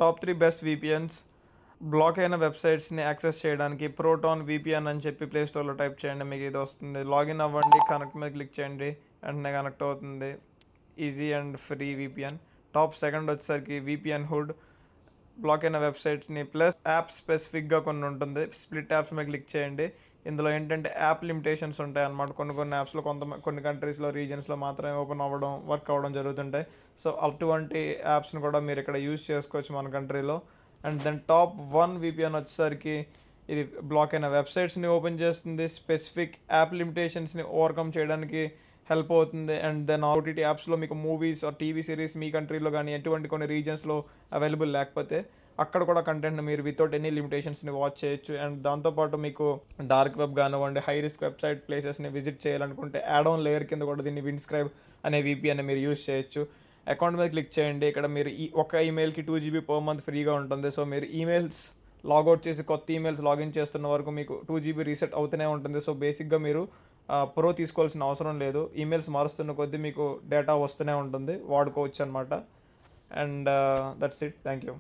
Top 3 best VPNs. Black అయిన వెబ్సైట్స్ని access చేయడానికి proton VPN అని చెప్పి ప్లే స్టోర్లో టైప్ చేయండి, మీకు ఇది వస్తుంది. లాగిన్ అవ్వండి, కనెక్ట్ మీద క్లిక్ చేయండి, వెంటనే కనెక్ట్ అవుతుంది. Easy and free VPN. Top second వచ్చేసరికి వీపీఎన్ హుడ్. బ్లాక్ అయిన వెబ్సైట్స్ని ప్లస్ యాప్ స్పెసిఫిక్గా కొన్ని ఉంటుంది, స్ప్లిట్ యాప్స్ మీద క్లిక్ చేయండి. ఇందులో ఏంటంటే యాప్ లిమిటేషన్స్ ఉంటాయి అన్నమాట. కొన్ని యాప్స్లో కొన్ని కంట్రీస్లో రీజన్స్లో మాత్రమే ఓపెన్ అవ్వడం, వర్క్ అవ్వడం జరుగుతుంటాయి. సో అటువంటి యాప్స్ని కూడా మీరు ఇక్కడ యూజ్ చేసుకోవచ్చు మన కంట్రీలో. అండ్ దెన్ టాప్ 1 వీపీఎన్ వచ్చేసరికి ఇది బ్లాక్ అయిన వెబ్సైట్స్ని ఓపెన్ చేస్తుంది, స్పెసిఫిక్ యాప్ లిమిటేషన్స్ని ఓవర్కమ్ చేయడానికి హెల్ప్ అవుతుంది. అండ్ దెన్ ఓటీటీ యాప్స్లో మీకు మూవీస్ ఆర్ టీవీ సిరీస్ మీ కంట్రీలో కానీ ఎటువంటి కొన్ని రీజన్స్లో అవైలబుల్ లేకపోతే అక్కడ కూడా కంటెంట్ని మీరు వితౌట్ ఎనీ లిమిటేషన్స్ని వాచ్ చేయొచ్చు. అండ్ దాంతోపాటు మీకు డార్క్ వెబ్ కానివ్వండి, హై రిస్క్ వెబ్సైట్ ప్లేసెస్ని విజిట్ చేయాలనుకుంటే యాడ్ ఆన్ లేయర్ కింద కూడా దీన్ని విండ్స్క్రైబ్ అనే వీపీఎన్ మీరు యూజ్ చేయొచ్చు. అకౌంట్ మీద క్లిక్ చేయండి. ఇక్కడ మీరు ఒక ఈమెయిల్కి 2 GB పర్ మంత్ ఫ్రీగా ఉంటుంది. సో మీరు ఈమెయిల్స్ లాగౌట్ చేసి కొత్త ఈమెయిల్స్ లాగిన్ చేస్తున్న వరకు మీకు 2 GB రీసెట్ అవుతూనే ఉంటుంది. సో బేసిక్గా మీరు ప్రో తీసుకోవాల్సిన అవసరం లేదు. ఈమెయిల్స్ మారుస్తున్న కొద్దీ మీకు డేటా వస్తూనే ఉంటుంది, వాడుకోవచ్చు అనమాట. And that's it. Thank you.